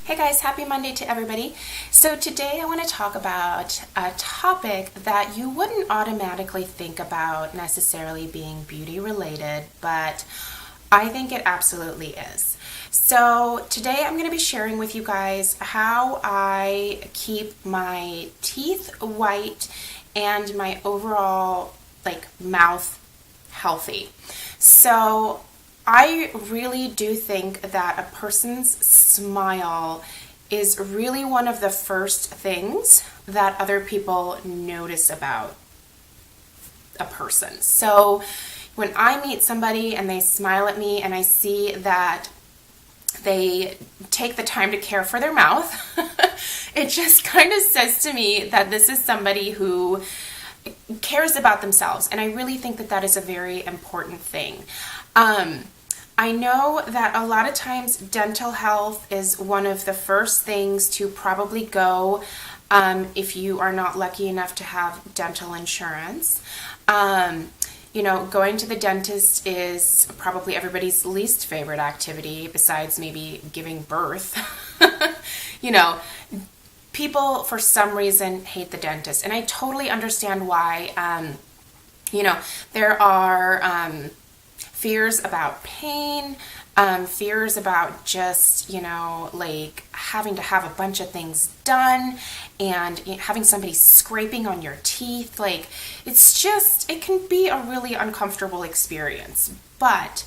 Hey guys, happy Monday to everybody. So today I want to talk about a topic that you wouldn't automatically think about necessarily being beauty related, but I think it absolutely is. So today I'm going to be sharing with you guys how I keep my teeth white and my overall mouth healthy. So I really do think that a person's smile is really one of the first things that other people notice about a person. So when I meet somebody and they smile at me and I see that they take the time to care for their mouth, it just kind of says to me that this is somebody who cares about themselves. And I really think that that is a very important thing. I know that a lot of times dental health is one of the first things to probably go if you are not lucky enough to have dental insurance. Going to the dentist is probably everybody's least favorite activity besides maybe giving birth. People for some reason hate the dentist, and I totally understand why. There are fears about pain, fears about just, having to have a bunch of things done and having somebody scraping on your teeth. It can be a really uncomfortable experience. But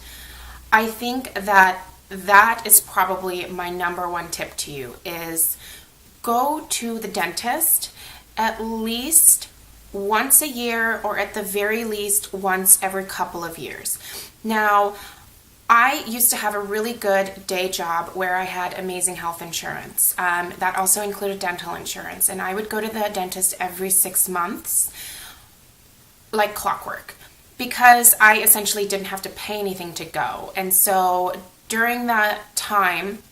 I think that is probably my number one tip to you is go to the dentist at least once a year, or at the very least once every couple of years. Now, I used to have a really good day job where I had amazing health insurance. That also included dental insurance, and I would go to the dentist every 6 months, like clockwork, because I essentially didn't have to pay anything to go. And so during that time,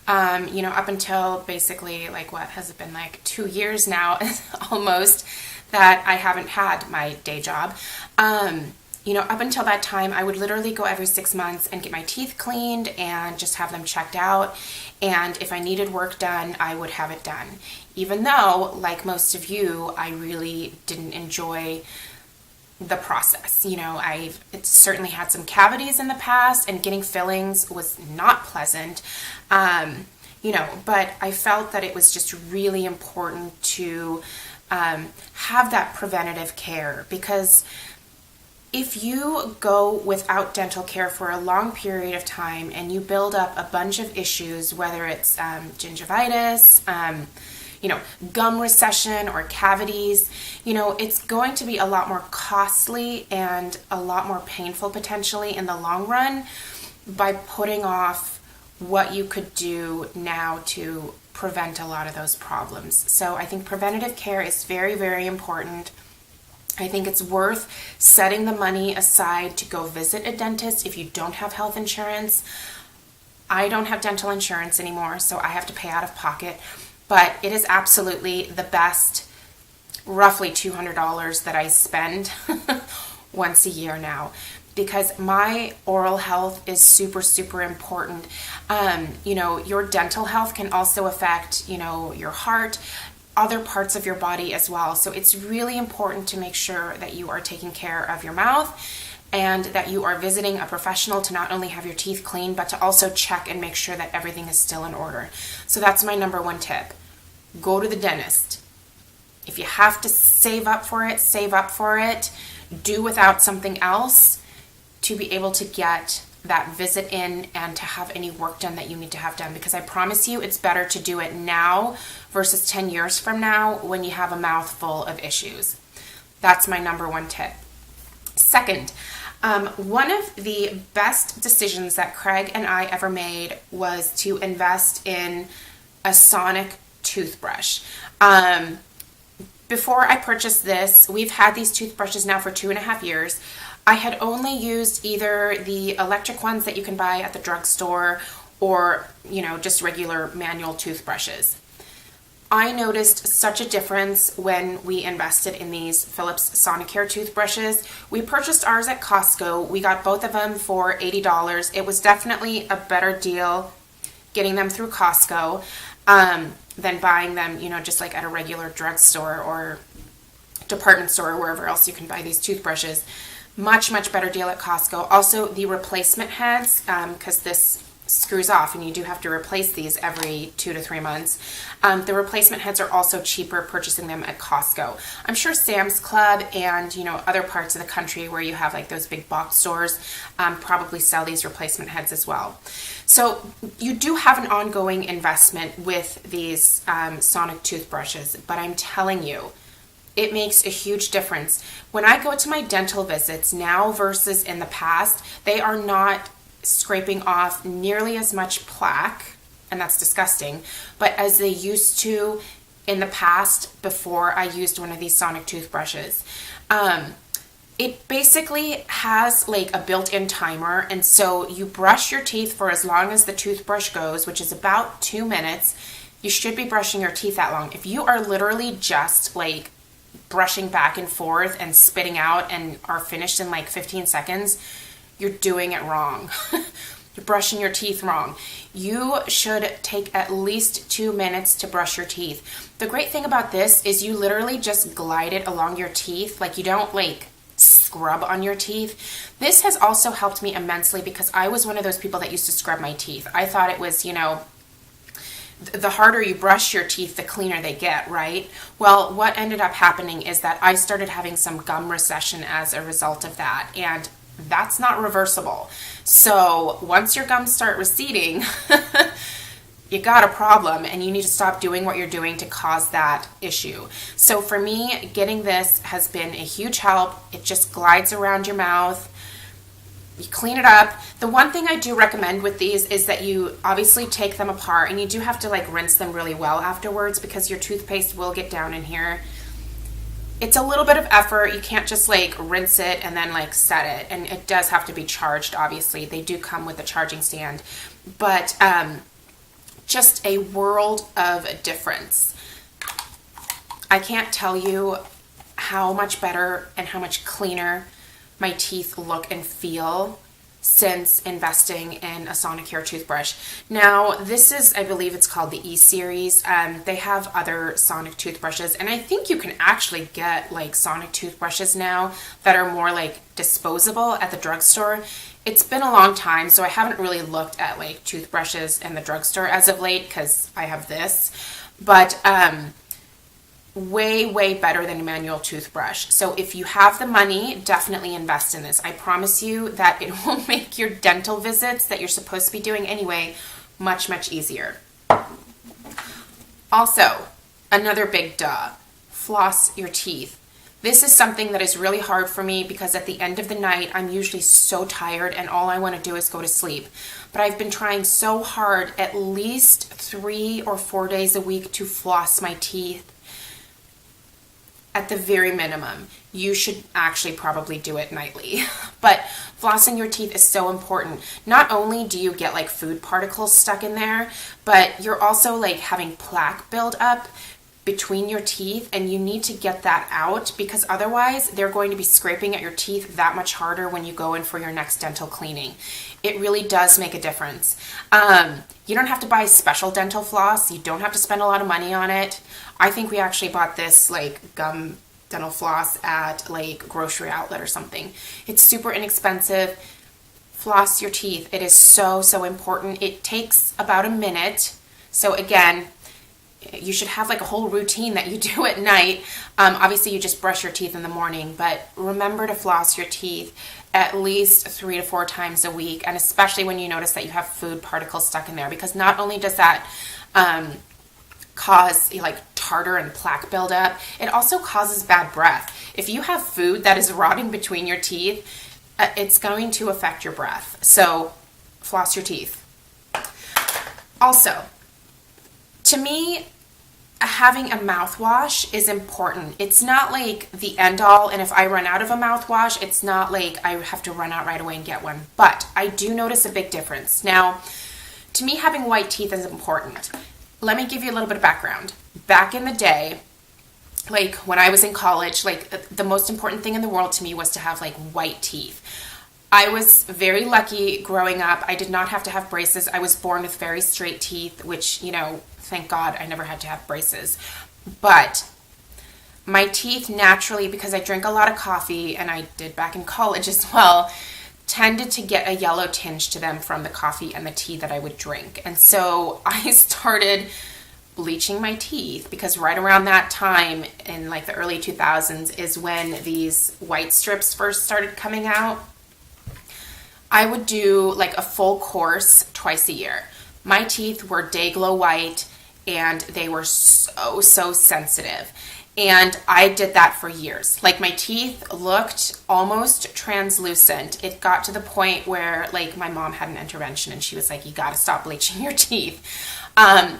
up until basically, what has it been, 2 years now, almost, that I haven't had my day job. Up until that time, I would literally go every 6 months and get my teeth cleaned and just have them checked out. And if I needed work done, I would have it done. Even though, like most of you, I really didn't enjoy the process. I've certainly had some cavities in the past, and getting fillings was not pleasant. But I felt that it was just really important to have that preventative care, because if you go without dental care for a long period of time and you build up a bunch of issues, whether it's gingivitis, gum recession or cavities, it's going to be a lot more costly and a lot more painful potentially in the long run by putting off what you could do now to prevent a lot of those problems. So I think preventative care is very, very important. I think it's worth setting the money aside to go visit a dentist if you don't have health insurance. I don't have dental insurance anymore, so I have to pay out of pocket. But it is absolutely the best, roughly $200 that I spend once a year now, because my oral health is super, super important. Your dental health can also affect, your heart, other parts of your body as well. So it's really important to make sure that you are taking care of your mouth and that you are visiting a professional to not only have your teeth cleaned, but to also check and make sure that everything is still in order. So that's my number one tip. Go to the dentist. If you have to save up for it, save up for it. Do without something else to be able to get that visit in and to have any work done that you need to have done, because I promise you it's better to do it now versus 10 years from now when you have a mouth full of issues. That's my number one tip. Second, one of the best decisions that Craig and I ever made was to invest in a Sonic toothbrush. Before I purchased this, we've had these toothbrushes now for 2.5 years. I had only used either the electric ones that you can buy at the drugstore or, just regular manual toothbrushes. I noticed such a difference when we invested in these Philips Sonicare toothbrushes. We purchased ours at Costco. We got both of them for $80. It was definitely a better deal getting them through Costco than buying them, just like at a regular drugstore or department store or wherever else you can buy these toothbrushes. Much, much better deal at Costco. Also, the replacement heads, because this screws off and you do have to replace these every 2 to 3 months. The replacement heads are also cheaper purchasing them at Costco. I'm sure Sam's Club and other parts of the country where you have like those big box stores probably sell these replacement heads as well. So you do have an ongoing investment with these Sonic toothbrushes, but I'm telling you, it makes a huge difference. When I go to my dental visits now versus in the past, they are not scraping off nearly as much plaque, and that's disgusting, but as they used to in the past before I used one of these Sonic toothbrushes. It basically has like a built-in timer, and so you brush your teeth for as long as the toothbrush goes, which is about 2 minutes. You should be brushing your teeth that long. If you are literally just like brushing back and forth and spitting out and are finished in like 15 seconds, you're doing it wrong. You're brushing your teeth wrong. You should take at least 2 minutes to brush your teeth. The great thing about this is you literally just glide it along your teeth. Like, you don't like scrub on your teeth. This has also helped me immensely because I was one of those people that used to scrub my teeth. I thought it was, the harder you brush your teeth, the cleaner they get, right? Well, what ended up happening is that I started having some gum recession as a result of that, and that's not reversible. So once your gums start receding, you got a problem, and you need to stop doing what you're doing to cause that issue. So for me, getting this has been a huge help. It just glides around your mouth. You clean it up. The one thing I do recommend with these is that you obviously take them apart, and you do have to like rinse them really well afterwards because your toothpaste will get down in here. It's a little bit of effort. You can't just like rinse it and then like set it, and it does have to be charged. Obviously, they do come with a charging stand, but just a world of difference. I can't tell you how much better and how much cleaner my teeth look and feel since investing in a Sonicare toothbrush. Now, this is, I believe it's called the E-Series. They have other Sonic toothbrushes, and I think you can actually get like Sonic toothbrushes now that are more like disposable at the drugstore. It's been a long time, so I haven't really looked at like toothbrushes in the drugstore as of late because I have this, but way, way better than a manual toothbrush. So if you have the money, definitely invest in this. I promise you that it will make your dental visits that you're supposed to be doing anyway much, much easier. Also, another big duh, floss your teeth. This is something that is really hard for me because at the end of the night, I'm usually so tired and all I want to do is go to sleep. But I've been trying so hard at least 3 or 4 days a week to floss my teeth. At the very minimum, you should actually probably do it nightly. But flossing your teeth is so important. Not only do you get like food particles stuck in there, but you're also like having plaque build up between your teeth, and you need to get that out because otherwise they're going to be scraping at your teeth that much harder when you go in for your next dental cleaning. It really does make a difference. You don't have to buy special dental floss. You don't have to spend a lot of money on it. I think we actually bought this like gum dental floss at like grocery outlet or something. It's super inexpensive. Floss your teeth. It is so, so important. It takes about a minute. So again, you should have like a whole routine that you do at night. Obviously you just brush your teeth in the morning, but remember to floss your teeth at least 3 to 4 times a week, and especially when you notice that you have food particles stuck in there, because not only does that cause like tartar and plaque buildup, it also causes bad breath. If you have food that is rotting between your teeth, it's going to affect your breath. So floss your teeth. Also, to me, having a mouthwash is important. It's not like the end all, and if I run out of a mouthwash, it's not like I have to run out right away and get one. But I do notice a big difference. Now, to me, having white teeth is important. Let me give you a little bit of background. Back in the day, like when I was in college, like the most important thing in the world to me was to have like white teeth. I was very lucky growing up. I did not have to have braces. I was born with very straight teeth, which, you know, thank God I never had to have braces. But my teeth naturally, because I drink a lot of coffee, and I did back in college as well, tended to get a yellow tinge to them from the coffee and the tea that I would drink. And so I started bleaching my teeth, because right around that time in like the early 2000s is when these white strips first started coming out. I would do like a full course twice a year. My teeth were day glow white, and they were so sensitive. And I did that for years. Like, my teeth looked almost translucent. It got to the point where, like, my mom had an intervention and she was like, you gotta stop bleaching your teeth.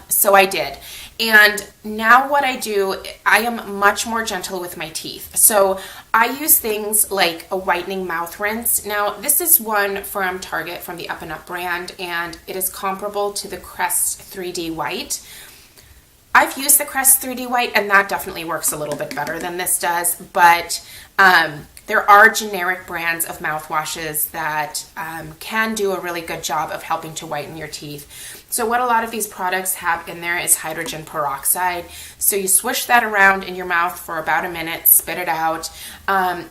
So I did. And now what I do, I am much more gentle with my teeth. So I use things like a whitening mouth rinse. Now, this is one from Target, from the Up and Up brand, and it is comparable to the Crest 3D White. I've used the Crest 3D White, and that definitely works a little bit better than this does, but there are generic brands of mouthwashes that can do a really good job of helping to whiten your teeth. So what a lot of these products have in there is hydrogen peroxide. So you swish that around in your mouth for about a minute, spit it out.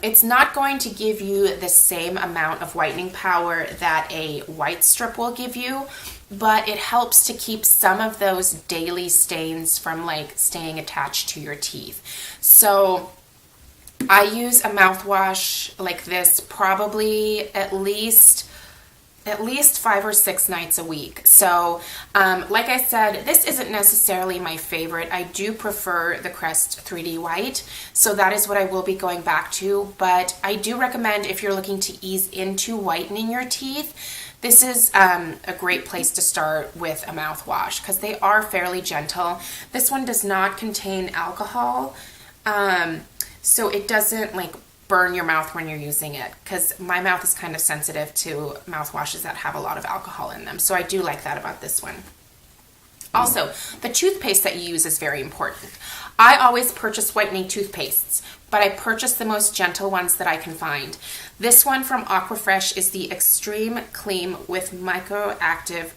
It's not going to give you the same amount of whitening power that a white strip will give you, but it helps to keep some of those daily stains from like staying attached to your teeth. So I use a mouthwash like this probably at least 5 or 6 nights a week. So like I said, this isn't necessarily my favorite. I do prefer the Crest 3D White, so that is what I will be going back to. But I do recommend, if you're looking to ease into whitening your teeth, this is a great place to start with a mouthwash, because they are fairly gentle. This one does not contain alcohol, so it doesn't like burn your mouth when you're using it, because my mouth is kind of sensitive to mouthwashes that have a lot of alcohol in them. So I do like that about this one. Also, the toothpaste that you use is very important. I always purchase whitening toothpastes, but I purchase the most gentle ones that I can find. This one from Aquafresh is the Extreme Clean with Microactive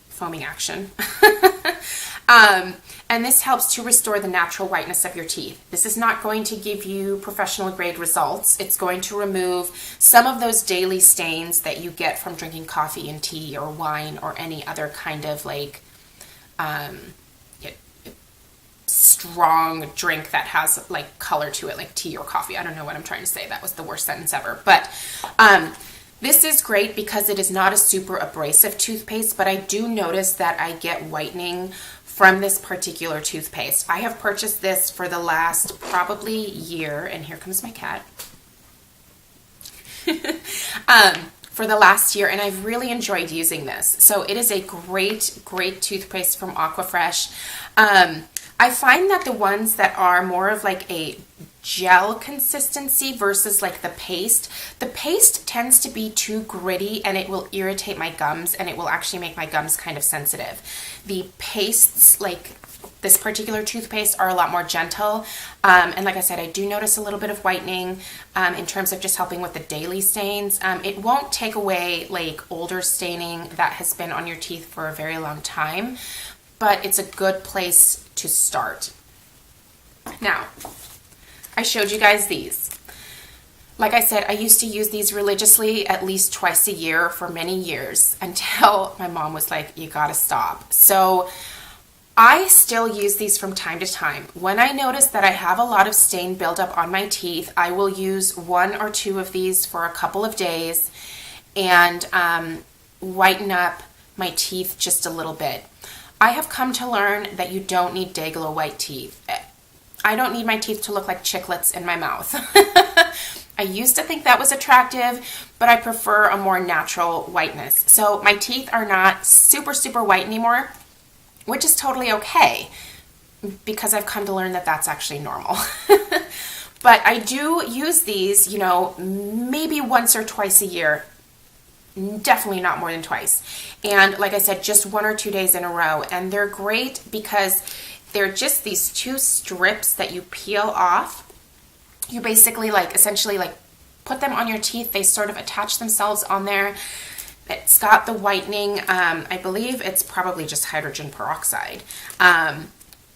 Foaming Action. And this helps to restore the natural whiteness of your teeth. This is not going to give you professional grade results. It's going to remove some of those daily stains that you get from drinking coffee and tea or wine or any other kind of like strong drink that has like color to it, like tea or coffee. I don't know what I'm trying to say. That was the worst sentence ever. But this is great because it is not a super abrasive toothpaste, but I do notice that I get whitening from this particular toothpaste. I have purchased this for the last probably year, and here comes my cat. For the last year, and I've really enjoyed using this. So it is a great toothpaste from Aquafresh. I find that the ones that are more of like a gel consistency versus like the paste tends to be too gritty, and it will irritate my gums, and it will actually make my gums kind of sensitive. The pastes, like this particular toothpaste, are a lot more gentle, and like I said, I do notice a little bit of whitening in terms of just helping with the daily stains. It won't take away like older staining that has been on your teeth for a very long time, but it's a good place to start. Now, I showed you guys these. Like I said, I used to use these religiously at least twice a year for many years, until my mom was like, you gotta stop. So I still use these from time to time. When I notice that I have a lot of stain buildup on my teeth, I will use 1 or 2 of these for a couple of days and whiten up my teeth just a little bit. I have come to learn that you don't need day glow white teeth. I don't need my teeth to look like chiclets in my mouth. I used to think that was attractive, but I prefer a more natural whiteness. So my teeth are not super white anymore, which is totally okay, because I've come to learn that that's actually normal. But I do use these, you know, maybe once or twice a year. Definitely not more than twice. And like I said, just 1 or 2 days in a row. And they're great because they're just these 2 strips that you peel off. You basically like essentially like put them on your teeth. They sort of attach themselves on there. It's got the whitening, I believe it's probably just hydrogen peroxide,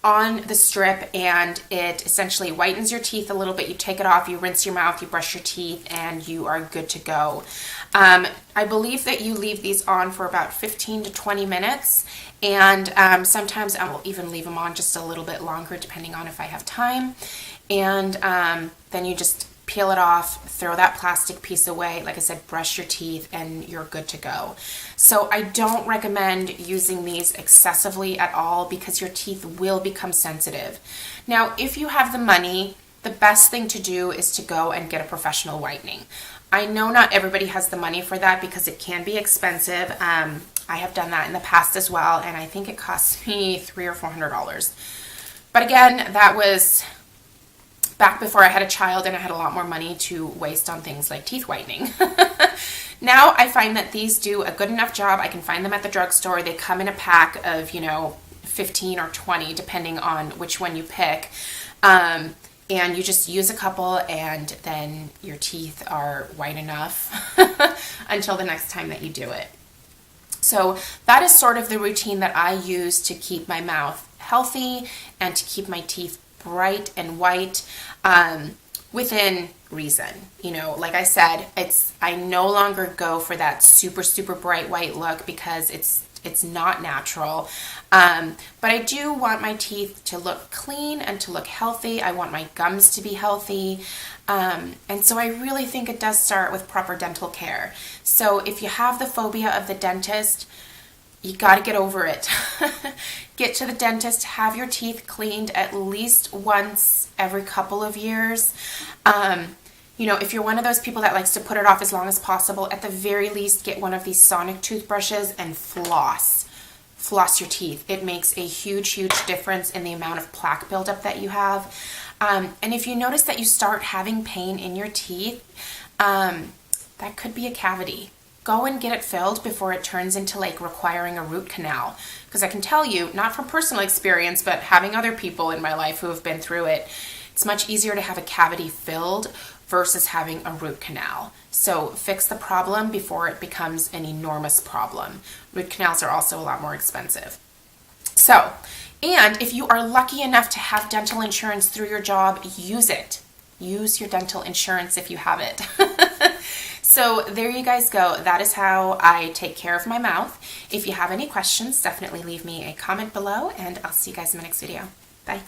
on the strip, and it essentially whitens your teeth a little bit. You take it off, you rinse your mouth, you brush your teeth, and you are good to go. I believe that you leave these on for about 15 to 20 minutes, and sometimes I will even leave them on just a little bit longer depending on if I have time. And then you just peel it off, throw that plastic piece away, like I said, brush your teeth, and you're good to go. So I don't recommend using these excessively at all because your teeth will become sensitive. Now, if you have the money, the best thing to do is to go and get a professional whitening. I know not everybody has the money for that because it can be expensive. I have done that in the past as well, and I think it cost me $300 or $400. But again, that was back before I had a child and I had a lot more money to waste on things like teeth whitening. Now I find that these do a good enough job. I can find them at the drugstore. They come in a pack of, 15 or 20 depending on which one you pick. And you just use a couple and then your teeth are white enough until the next time that you do it. So that is sort of the routine that I use to keep my mouth healthy and to keep my teeth bright and white, within reason. Like I said, I no longer go for that super, super bright white look because it's not natural. But I do want my teeth to look clean and to look healthy. I want my gums to be healthy. And so I really think it does start with proper dental care. So if you have the phobia of the dentist, you got to get over it. Get to the dentist, have your teeth cleaned at least once every couple of years. If you're one of those people that likes to put it off as long as possible, at the very least, get one of these sonic toothbrushes and floss. Floss your teeth. It makes a huge, huge difference in the amount of plaque buildup that you have. And if you notice that you start having pain in your teeth, that could be a cavity. Go and get it filled before it turns into requiring a root canal. Because I can tell you, not from personal experience, but having other people in my life who have been through it, it's much easier to have a cavity filled versus having a root canal. So fix the problem before it becomes an enormous problem. Root canals are also a lot more expensive. So, and if you are lucky enough to have dental insurance through your job, use it. Use your dental insurance if you have it. So there you guys go. That is how I take care of my mouth. If you have any questions, definitely leave me a comment below, and I'll see you guys in my next video. Bye.